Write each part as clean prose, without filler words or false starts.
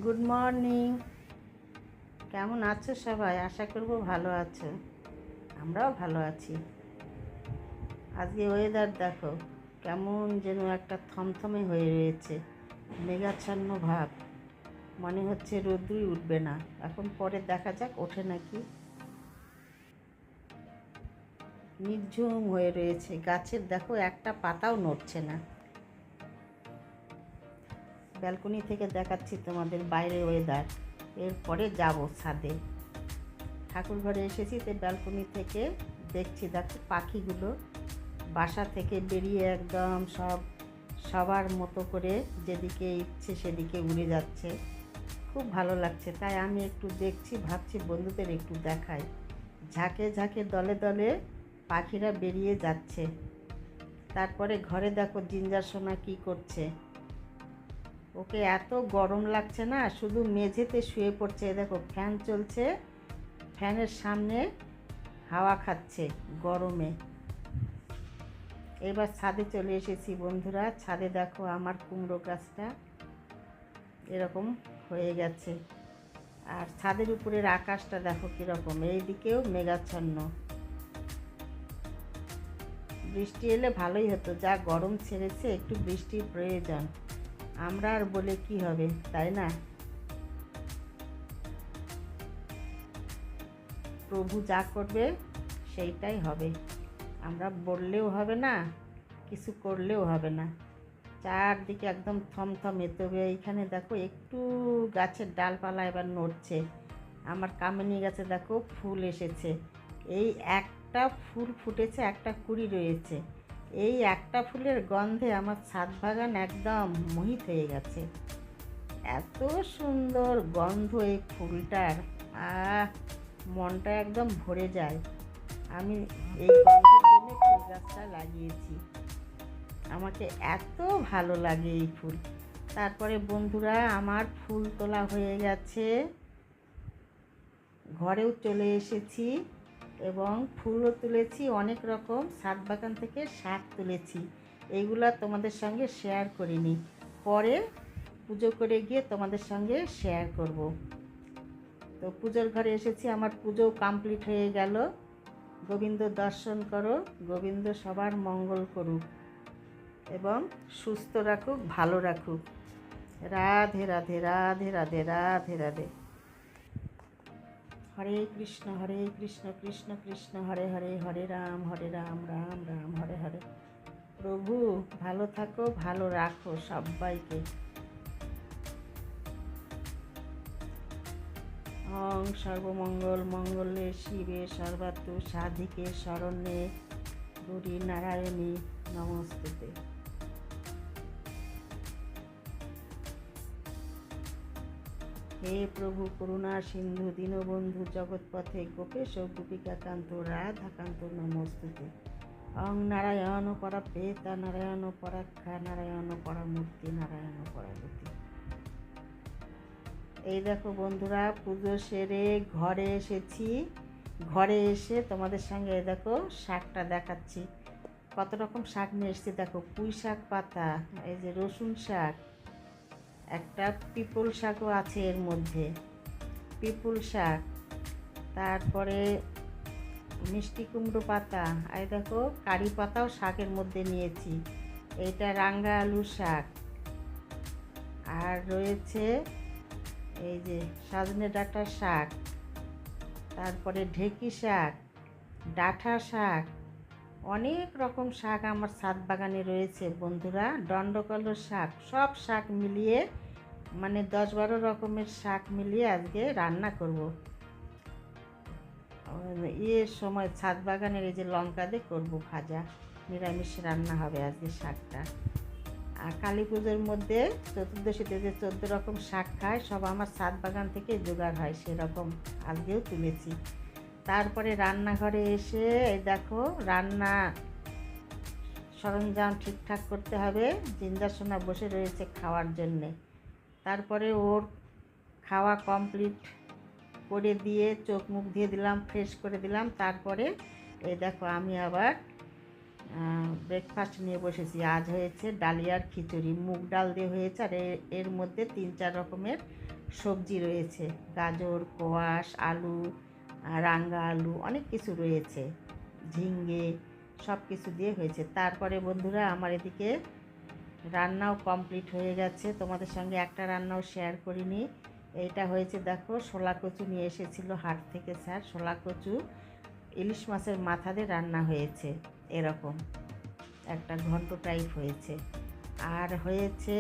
Good morning. কেমন আছো সবাই? আশা করব ভালো আছো। আমরাও ভালো আছি। আজকে ওয়েদার দেখো, কেমন যেন একটা থমথমে হয়ে রয়েছে, মেঘাচ্ছন্ন ভাব। মনে হচ্ছে রোদ্রই উঠবে না। এখন পরে দেখা যাক ওঠে নাকি। নির্ঝুম হয়ে রয়েছে, গাছের দেখো একটা পাতাও নড়ছে না। ব্যালকনি থেকে দেখাচ্ছি তোমাদের বাইরের ওয়েদার। এরপরে যাব ছাদে। ঠাকুর ঘরে এসেছি, তো ব্যালকনি থেকে দেখছি দেখো পাখিগুলো বাসা থেকে বেরিয়ে একদম সবার মতো করে যেদিকে ইচ্ছে সেদিকে উড়ে যাচ্ছে। খুব ভালো লাগছে, তাই আমি একটু দেখছি, ভাবছি বন্ধুদের একটু দেখাই। ঝাঁকে ঝাঁকে দলে দলে পাখিরা বেরিয়ে যাচ্ছে। তারপরে ঘরে দেখো জিঞ্জার সোনা কী করছে। ওকে এত গরম লাগছে না, শুধু মেঝেতে শুয়ে পড়ছে। দেখো ফ্যান চলছে, ফ্যানের সামনে হাওয়া খাচ্ছে গরমে। এবার ছাদে চলে এসেছি বন্ধুরা। ছাদে দেখো আমার কুমড়ো গাছটা এরকম হয়ে গেছে। আর ছাদের উপরের আকাশটা দেখো কীরকম, এইদিকেও মেঘাচ্ছন্ন। বৃষ্টি এলে ভালোই হতো, যা গরম ছেড়েছে, একটু বৃষ্টির প্রয়োজন। আমরা আর বলে কি হবে, তাই না? প্রভু যা করবে সেইটাই হবে। আমরা বললেও হবে না, কিছু করলেও হবে না। চারদিকে একদম থমথমে। তবে এইখানে দেখো একটু গাছের ডালপালা এবার নড়ছে। আমার কামিনী গাছে দেখো ফুল এসেছে। এই একটা ফুল ফুটেছে, একটা কুঁড়ি রয়েছে। এই একটা ফুলের গন্ধে আমার ছাদ বাগান একদম মোহিত হয়ে গেছে। এত সুন্দর গন্ধ এই ফুলটার, মনটা একদম ভরে যায়। আমি এই গন্ধের জন্য ফুল গাছটা লাগিয়েছি। আমাকে এত ভালো লাগে এই ফুল। তারপরে বন্ধুরা আমার ফুল তোলা হয়ে গেছে, ঘরেও চলে এসেছি এবং ফুলও তুলেছি অনেক রকম। ছাদ বাগান থেকে শাক তুলেছি, এইগুলা তোমাদের সঙ্গে শেয়ার করিনি, পরে পুজো করে গিয়ে তোমাদের সঙ্গে শেয়ার করব। তো পুজোর ঘরে এসেছি, আমার পুজো কমপ্লিট হয়ে গেল। গোবিন্দ দর্শন করো, গোবিন্দ সবার মঙ্গল করুক এবং সুস্থ রাখুক, ভালো রাখুক। রাধে রাধে রাধে রাধে রাধে রাধে। হরে কৃষ্ণ কৃষ্ণ কৃষ্ণ হরে হরে, হরে রাম রাম রাম হরে হরে। প্রভু ভালো থাকো, ভালো রাখো সবাইকে। ওং সর্বমঙ্গল মঙ্গলে শিবে সর্বাত্ম সাধিকে শরণ্যে গৌরী নারায়ণী নমস্তুতে। হে প্রভু করুণা সিন্ধু দীনবন্ধু জগৎপথে গোপেশ গোপিকাকান্ত রাধাকান্ত নমস্তুতে। ওং নারায়ণ পরাপেতা নারায়ণ পরাক্ষা নারায়ণ পরামূর্তি নারায়ণ পরাগতি। এই দেখো বন্ধুরা, পুজো সেরে ঘরে এসেছি। ঘরে এসে তোমাদের সঙ্গে এই দেখো শাকটা দেখাচ্ছি। কত রকম শাক নিয়ে এসেছি দেখো। পুঁই শাক পাতা, এই যে রসুন শাক, একটা পিপল শাকও আছে এর মধ্যে, পিপল শাক। তারপরে মিষ্টি কুমড়ো পাতা, আর দেখো কারি পাতাও শাকের মধ্যে নিয়েছি। এইটা রাঙ্গা আলু শাক। আর রয়েছে এই যে সজনে ডাঁটা শাক, তারপরে ঢেঁকি শাক, ডাঁটা শাক, অনেক রকম শাক আমার ছাদ বাগানে রয়েছে বন্ধুরা। দণ্ডকলর শাক, সব শাক মিলিয়ে মানে 10-12 রকমের শাক মিলিয়ে আজকে রান্না করব। এর সময় ছাদ বাগানের এই যে লঙ্কা দিয়ে করবো ভাজা, নিরামিষ রান্না হবে আজকে শাকটা। আর কালী পুজোর মধ্যে চতুর্দশীতে যে 14 রকম শাক খায়, সব আমার ছাদ বাগান থেকে জোগাড় হয়, সেরকম আজকেও তুলেছি। তারপরে রান্নাঘরে এসে এই দেখো রান্না সরঞ্জাম ঠিকঠাক করতে হবে। জিঞ্জার সোনা বসে রয়েছে খাওয়ার জন্যে। তারপরে ওর খাওয়া কমপ্লিট করে দিয়ে চোখ মুখ দিয়ে দিলাম, ফ্রেশ করে দিলাম। তারপরে এই দেখো আমি আবার ব্রেকফাস্ট নিয়ে বসেছি। আজ হয়েছে ডালিয়ার খিচুড়ি, মুগ ডাল দিয়ে হয়েছে, আর এর মধ্যে 3-4 রকমের সবজি রয়েছে, গাজর, কোয়াশ, আলু, রাঙা আলু, অনেক কিছু রয়েছে, ঝিঙ্গে, সব কিছু দিয়ে হয়েছে। তারপরে বন্ধুরা আমার এদিকে রান্নাও কমপ্লিট হয়ে গেছে, তোমাদের সঙ্গে একটা রান্নাও শেয়ার করিনি। এইটা হয়েছে দেখো, শোলা কচু নিয়ে এসেছিলো হাট থেকে স্যার, শোলা কচু ইলিশ মাছের মাথা দিয়ে রান্না হয়েছে, এরকম একটা ঘন্ট টাইপ হয়েছে। আর হয়েছে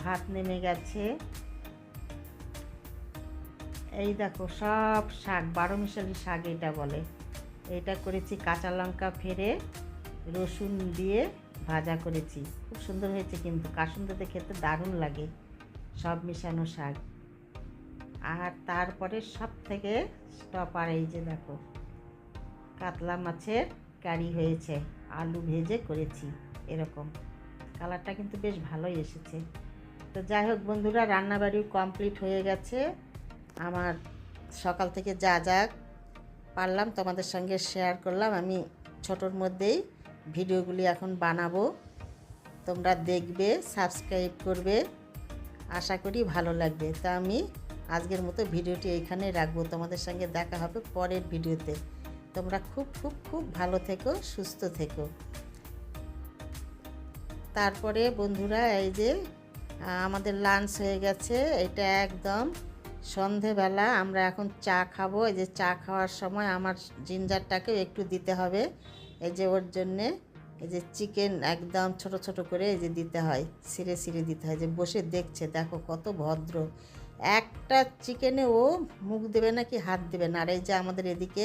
ভাত নেমে গেছে, এই দেখো সব শাক, 12 মিশালি শাক এটা বলে। এটা করেছি কাঁচা লঙ্কা ফেলে রসুন দিয়ে ভাজা করেছি, খুব সুন্দর হয়েছে, কিন্তু কাসুন্দাতে খেতে দারুণ লাগে, সব মিশানো শাক। আর তারপরে সব থেকে টপার এই যে দেখো, কাতলা মাছের কারি হয়েছে, আলু ভেজে করেছি, এরকম কালারটা কিন্তু বেশ ভালোই এসেছে। তো যাই হোক বন্ধুরা, রান্নাবাড়িও কমপ্লিট হয়ে গেছে আমার। সকাল থেকে যা যা পারলাম তোমাদের সঙ্গে শেয়ার করলাম। আমি ছোটোর মধ্যেই ভিডিওগুলি এখন বানাবো, তোমরা দেখবে, সাবস্ক্রাইব করবে, আশা করি ভালো লাগবে। তা আমি আজকের মতো ভিডিওটি এইখানেই রাখবো, তোমাদের সঙ্গে দেখা হবে পরের ভিডিওতে। তোমরা খুব খুব খুব ভালো থেকো, সুস্থ থেকো। তারপরে বন্ধুরা এই যে আমাদের লাঞ্চ হয়ে গেছে, এটা একদম সন্ধেবেলা, আমরা এখন চা খাবো। এই যে চা খাওয়ার সময় আমার জিঞ্জারটাকেও একটু দিতে হবে, এই যে ওর জন্যে এই যে চিকেন একদম ছোট ছোট করে এই যে দিতে হয়, ছিঁড়ে ছিঁড়ে দিতে হয়। যে বসে দেখছে, দেখো কত ভদ্র, একটা চিকেনে ও মুখ দেবে না কি হাত দেবে না। আর এই যে আমাদের এদিকে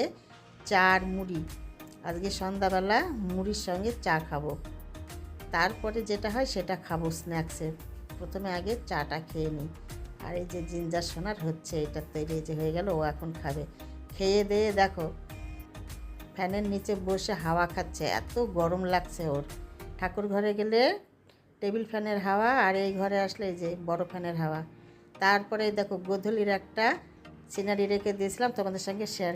চা আর মুড়ি, আজকে সন্ধ্যাবেলা মুড়ির সঙ্গে চা খাবো, তারপরে যেটা হয় সেটা খাবো স্ন্যাক্সে, প্রথমে আগে চাটা খেয়ে নিই। আর এই যে জিঞ্জার সোনার হচ্ছে, এটা তৈরি যে হয়ে গেল, ও এখন খাবে। খেয়ে দিয়ে দেখো ফ্যানের নিচে বসে হাওয়া খাচ্ছে, এত গরম লাগছে ওর। ঠাকুর ঘরে গেলে টেবিল ফ্যানের হাওয়া, আর এই ঘরে আসলে এই যে বড় ফ্যানের হাওয়া। তারপরে দেখো গোধূলির একটা সিনারি রেখে দিয়েছিলাম, তোমাদের সঙ্গে শেয়ার